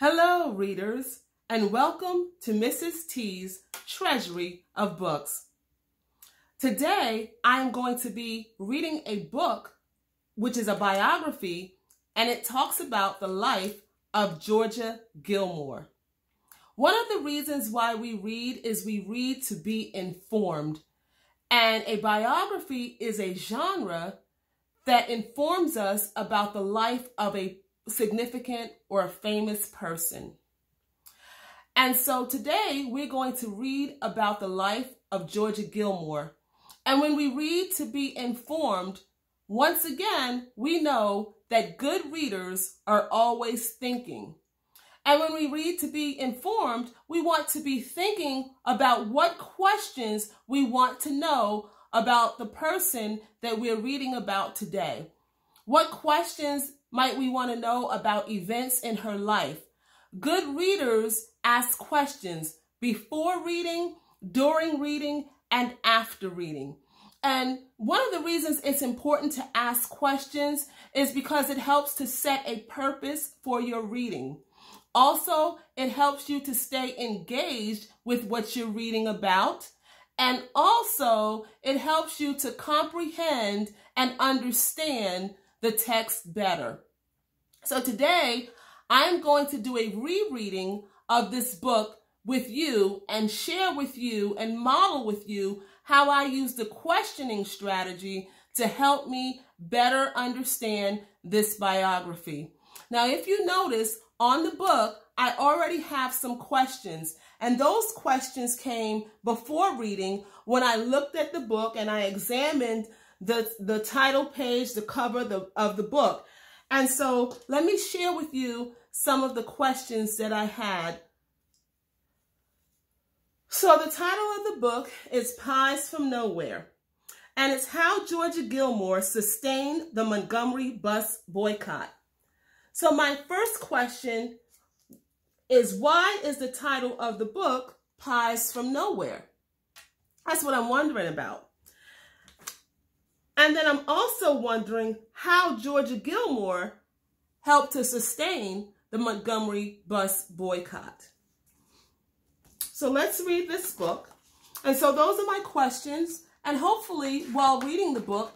Hello, readers, and welcome to Mrs. T's Treasury of Books. Today, I am going to be reading a book, which is a biography, and it talks about the life of Georgia Gilmore. One of the reasons why we read is we read to be informed, and a biography is a genre that informs us about the life of a significant or a famous person. And so today we're going to read about the life of Georgia Gilmore. And when we read to be informed, once again, we know that good readers are always thinking. And when we read to be informed, we want to be thinking about what questions we want to know about the person that we're reading about today. What questions might we want to know about events in her life? Good readers ask questions before reading, during reading, and after reading. And one of the reasons it's important to ask questions is because it helps to set a purpose for your reading. Also, it helps you to stay engaged with what you're reading about. And also, it helps you to comprehend and understand the text better. So today, I'm going to do a rereading of this book with you and share with you and model with you how I use the questioning strategy to help me better understand this biography. Now, if you notice on the book, I already have some questions, and those questions came before reading when I looked at the book and I examined the title page, the cover of the book. And so let me share with you some of the questions that I had. So the title of the book is Pies from Nowhere, and it's how Georgia Gilmore sustained the Montgomery bus boycott. So my first question is, why is the title of the book Pies from Nowhere? That's what I'm wondering about. And then I'm also wondering how Georgia Gilmore helped to sustain the Montgomery bus boycott. So let's read this book. And so those are my questions. And hopefully, while reading the book,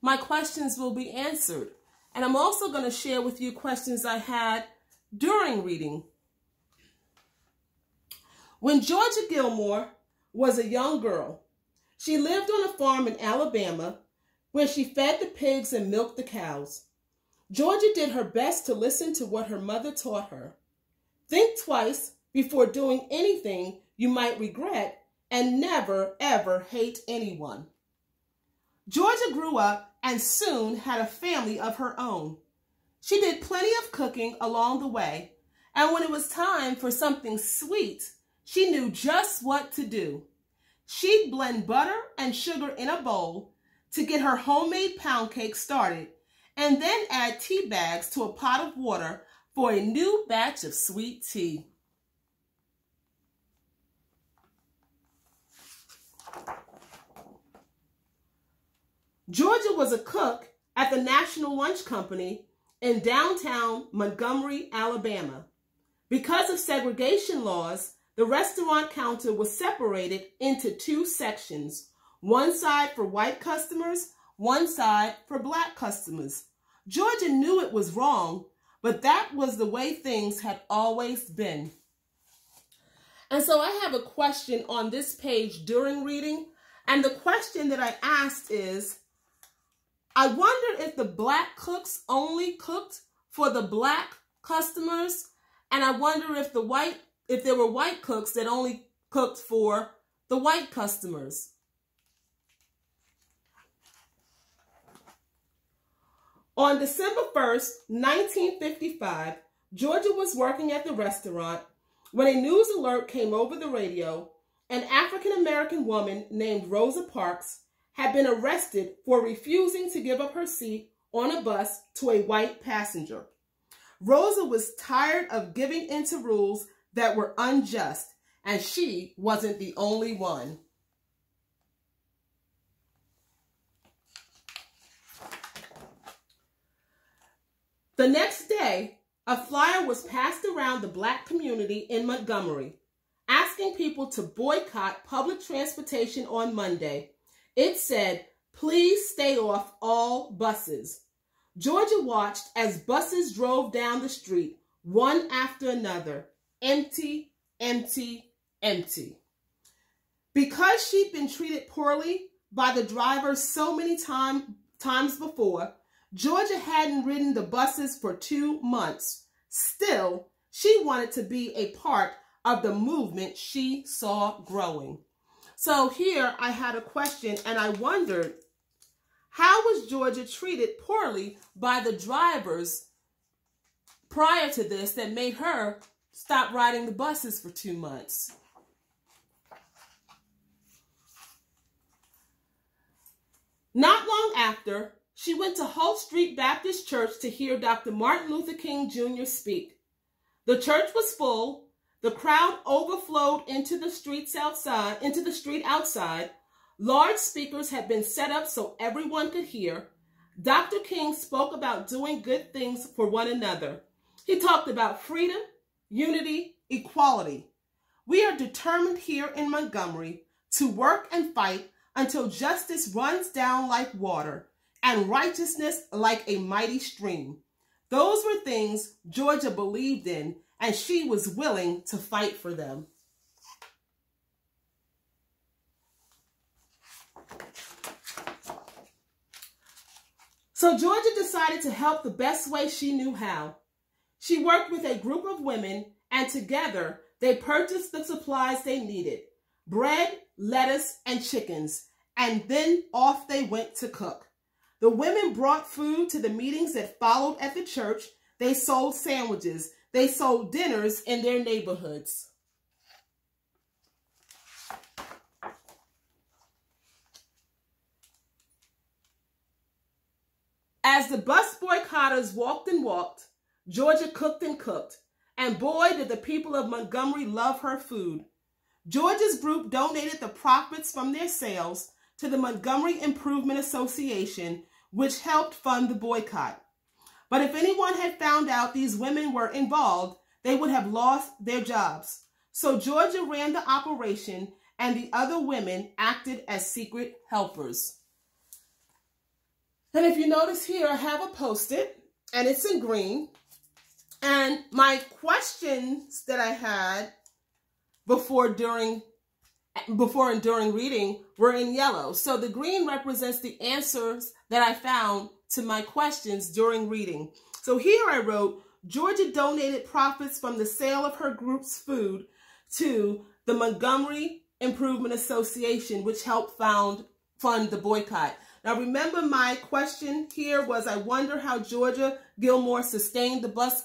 my questions will be answered. And I'm also going to share with you questions I had during reading. When Georgia Gilmore was a young girl, she lived on a farm in Alabama where she fed the pigs and milked the cows. Georgia did her best to listen to what her mother taught her. Think twice before doing anything you might regret, and never, ever hate anyone. Georgia grew up and soon had a family of her own. She did plenty of cooking along the way, and when it was time for something sweet, she knew just what to do. She'd blend butter and sugar in a bowl to get her homemade pound cake started, and then add tea bags to a pot of water for a new batch of sweet tea. Georgia was a cook at the National Lunch Company in downtown Montgomery, Alabama. Because of segregation laws, the restaurant counter was separated into two sections, one side for white customers, one side for black customers. Georgia knew it was wrong, but that was the way things had always been. And so I have a question on this page during reading, and the question that I asked is, I wonder if the black cooks only cooked for the black customers, and I wonder if there were white cooks that only cooked for the white customers. On December 1st, 1955, Georgia was working at the restaurant when a news alert came over the radio. An African-American woman named Rosa Parks had been arrested for refusing to give up her seat on a bus to a white passenger. Rosa was tired of giving in to rules that were unjust, and she wasn't the only one. The next day, a flyer was passed around the Black community in Montgomery, asking people to boycott public transportation on Monday. It said, "Please stay off all buses." Georgia watched as buses drove down the street, one after another, empty, empty, empty. Because she'd been treated poorly by the drivers so many times before, Georgia hadn't ridden the buses for 2 months. Still, she wanted to be a part of the movement she saw growing. So here I had a question, and I wondered, how was Georgia treated poorly by the drivers prior to this that made her stop riding the buses for 2 months? Not long after, she went to Holt Street Baptist Church to hear Dr. Martin Luther King Jr. speak. The church was full. The crowd overflowed into the street outside. Large speakers had been set up so everyone could hear. Dr. King spoke about doing good things for one another. He talked about freedom, unity, equality. We are determined here in Montgomery to work and fight until justice runs down like water and righteousness like a mighty stream. Those were things Georgia believed in, and she was willing to fight for them. So Georgia decided to help the best way she knew how. She worked with a group of women, and together they purchased the supplies they needed: bread, lettuce, and chickens, and then off they went to cook. The women brought food to the meetings that followed at the church. They sold sandwiches. They sold dinners in their neighborhoods. As the bus boycotters walked and walked, Georgia cooked and cooked. And boy, did the people of Montgomery love her food. Georgia's group donated the profits from their sales to the Montgomery Improvement Association, which helped fund the boycott. But if anyone had found out these women were involved, they would have lost their jobs. So Georgia ran the operation, and the other women acted as secret helpers. And if you notice here, I have a Post-it, and it's in green. And my questions that I had before and during reading were in yellow. So the green represents the answers that I found to my questions during reading. So here I wrote, Georgia donated profits from the sale of her group's food to the Montgomery Improvement Association, which helped fund the boycott. Now remember, my question here was, I wonder how Georgia Gilmore sustained the bus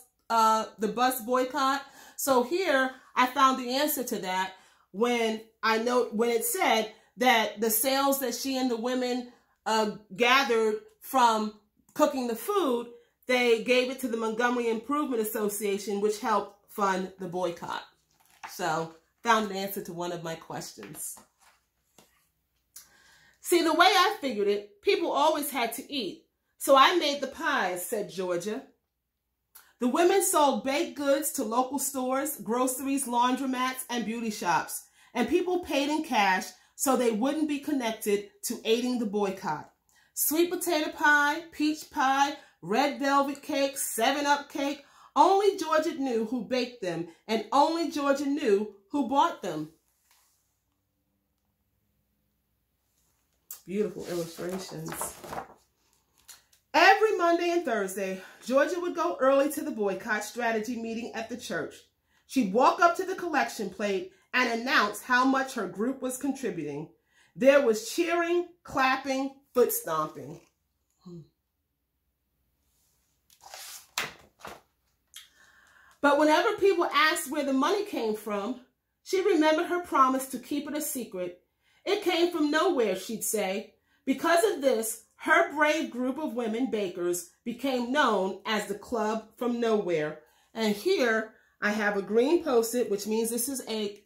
boycott. So here I found the answer to that when it said that the sales that she and the women gathered from cooking the food, they gave it to the Montgomery Improvement Association, which helped fund the boycott. So found an answer to one of my questions. See, the way I figured it, people always had to eat. So I made the pies, said Georgia. The women sold baked goods to local stores, groceries, laundromats, and beauty shops. And people paid in cash so they wouldn't be connected to aiding the boycott. Sweet potato pie, peach pie, red velvet cake, 7-Up cake. Only Georgia knew who baked them, and only Georgia knew who bought them. Beautiful illustrations. Every Monday and Thursday, Georgia would go early to the boycott strategy meeting at the church. She'd walk up to the collection plate and announce how much her group was contributing. There was cheering, clapping, foot stomping. But whenever people asked where the money came from, she remembered her promise to keep it a secret. It came from nowhere, she'd say. Because of this, her brave group of women bakers became known as the Club from Nowhere. And here I have a green Post-it, which means this is an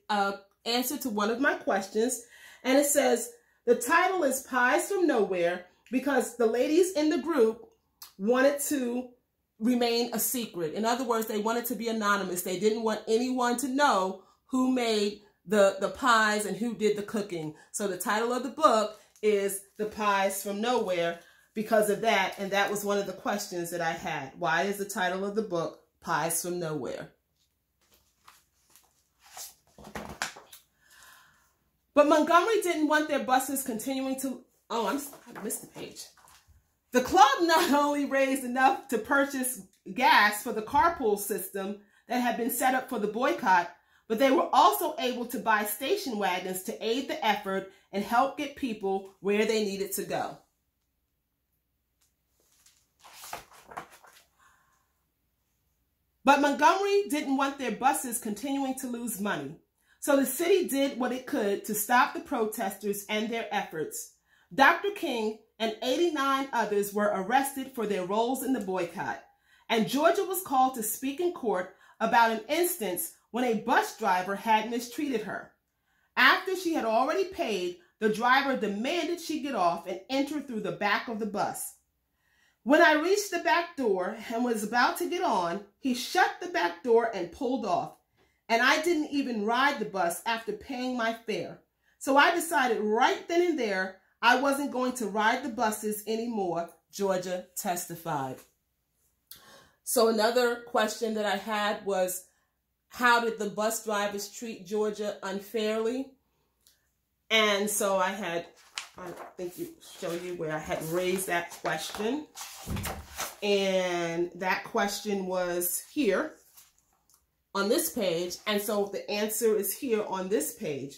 answer to one of my questions. And it says, the title is Pies from Nowhere because the ladies in the group wanted to remain a secret. In other words, they wanted to be anonymous. They didn't want anyone to know who made the pies and who did the cooking. So the title of the book is The Pies from Nowhere because of that. And that was one of the questions that I had. Why is the title of the book Pies from Nowhere? But Montgomery didn't want their buses continuing to... Oh, I missed the page. The club not only raised enough to purchase gas for the carpool system that had been set up for the boycott, but they were also able to buy station wagons to aid the effort and help get people where they needed to go. But Montgomery didn't want their buses continuing to lose money. So the city did what it could to stop the protesters and their efforts. Dr. King and 89 others were arrested for their roles in the boycott, and Georgia was called to speak in court about an instance when a bus driver had mistreated her. After she had already paid, the driver demanded she get off and enter through the back of the bus. When I reached the back door and was about to get on, he shut the back door and pulled off. And I didn't even ride the bus after paying my fare. So I decided right then and there I wasn't going to ride the buses anymore, Georgia testified. So another question that I had was, how did the bus drivers treat Georgia unfairly? And so I think you show you where I had raised that question. And that question was here on this page. And so the answer is here on this page.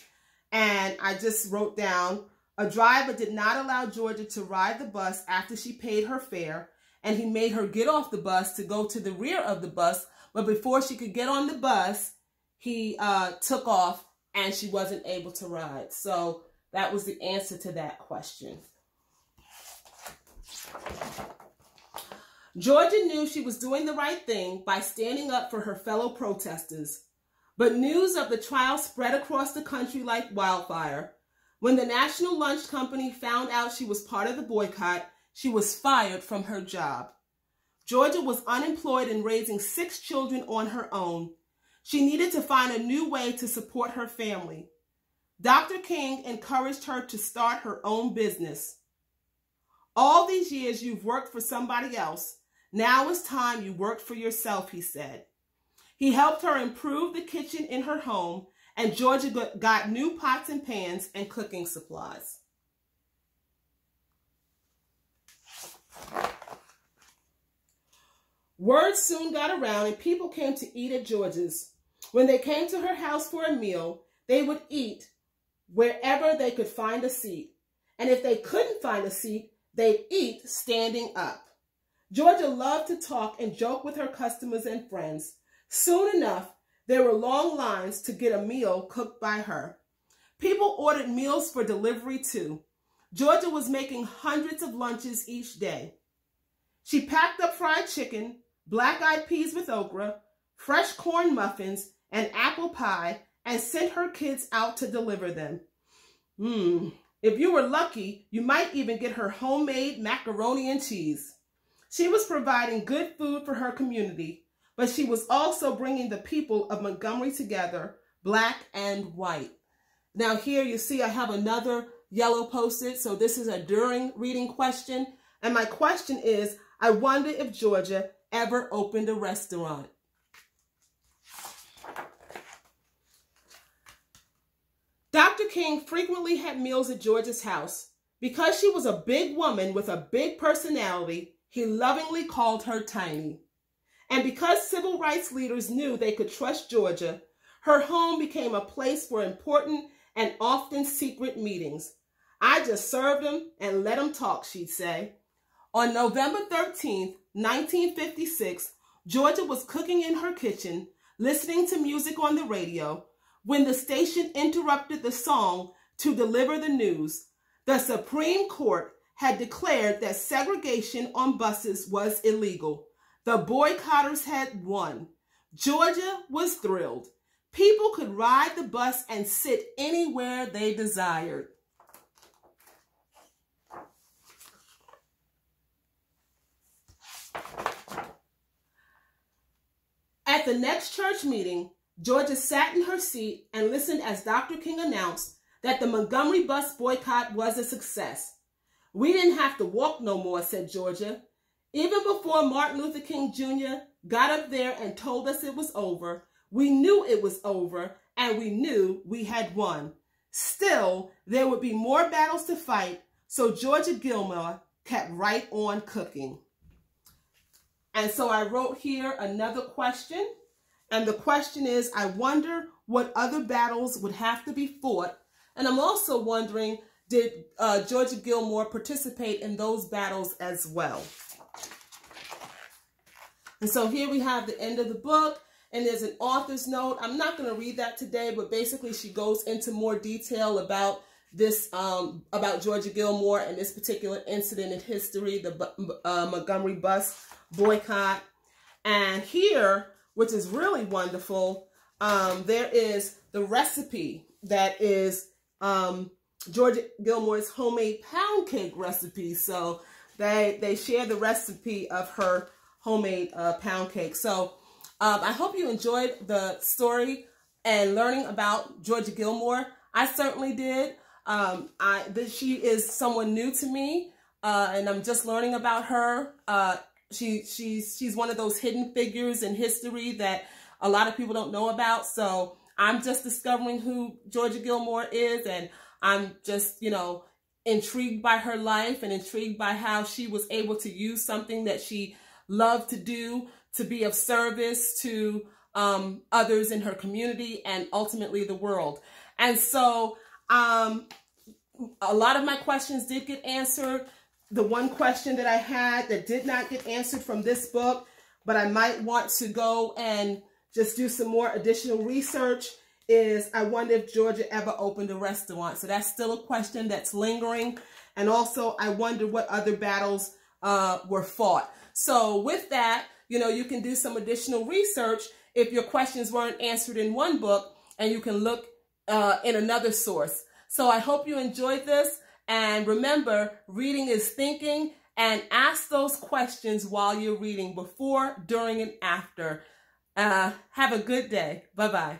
And I just wrote down, a driver did not allow Georgia to ride the bus after she paid her fare, and he made her get off the bus to go to the rear of the bus. But before she could get on the bus, he took off and she wasn't able to ride. So that was the answer to that question. Georgia knew she was doing the right thing by standing up for her fellow protesters. But news of the trial spread across the country like wildfire. When the National Lunch Company found out she was part of the boycott, she was fired from her job. Georgia was unemployed and raising 6 children on her own. She needed to find a new way to support her family. Dr. King encouraged her to start her own business. All these years you've worked for somebody else. Now it's time you worked for yourself, he said. He helped her improve the kitchen in her home, and Georgia got new pots and pans and cooking supplies. Word soon got around and people came to eat at Georgia's. When they came to her house for a meal, they would eat wherever they could find a seat. And if they couldn't find a seat, they'd eat standing up. Georgia loved to talk and joke with her customers and friends. Soon enough, there were long lines to get a meal cooked by her. People ordered meals for delivery too. Georgia was making hundreds of lunches each day. She packed up fried chicken, black-eyed peas with okra, fresh corn muffins, and apple pie, and sent her kids out to deliver them. If you were lucky, you might even get her homemade macaroni and cheese. She was providing good food for her community, but she was also bringing the people of Montgomery together, black and white. Now here you see I have another yellow Post-it, so this is a during reading question. And my question is, I wonder if Georgia ever opened a restaurant. Dr. King frequently had meals at Georgia's house. Because she was a big woman with a big personality, he lovingly called her Tiny. And because civil rights leaders knew they could trust Georgia, her home became a place for important and often secret meetings. I just served them and let them talk, she'd say. On November 13th, 1956, Georgia was cooking in her kitchen, listening to music on the radio, when the station interrupted the song to deliver the news. The Supreme Court had declared that segregation on buses was illegal. The boycotters had won. Georgia was thrilled. People could ride the bus and sit anywhere they desired. At the next church meeting, Georgia sat in her seat and listened as Dr. King announced that the Montgomery bus boycott was a success. "We didn't have to walk no more," said Georgia. "Even before Martin Luther King Jr. got up there and told us it was over, we knew it was over, and we knew we had won. Still, there would be more battles to fight, so Georgia Gilmore kept right on cooking." And so I wrote here another question. And the question is, I wonder what other battles would have to be fought. And I'm also wondering, did Georgia Gilmore participate in those battles as well? And so here we have the end of the book. And there's an author's note. I'm not going to read that today, but basically she goes into more detail about this, about Georgia Gilmore and this particular incident in history, the Montgomery bus boycott. And here, which is really wonderful, there is the recipe that is Georgia Gilmore's homemade pound cake recipe. So they share the recipe of her homemade pound cake. So I hope you enjoyed the story and learning about Georgia Gilmore. I certainly did. She is someone new to me, and I'm just learning about her. She's one of those hidden figures in history that a lot of people don't know about. So I'm just discovering who Georgia Gilmore is, and I'm just, intrigued by her life and intrigued by how she was able to use something that she loved to do to be of service to others in her community and ultimately the world. And so a lot of my questions did get answered. The one question that I had that did not get answered from this book, but I might want to go and just do some more additional research, is I wonder if Georgia ever opened a restaurant. So that's still a question that's lingering. And also I wonder what other battles were fought. So with that, you can do some additional research if your questions weren't answered in one book, and you can look in another source. So I hope you enjoyed this. And remember, reading is thinking, and ask those questions while you're reading, before, during, and after. Have a good day. Bye-bye.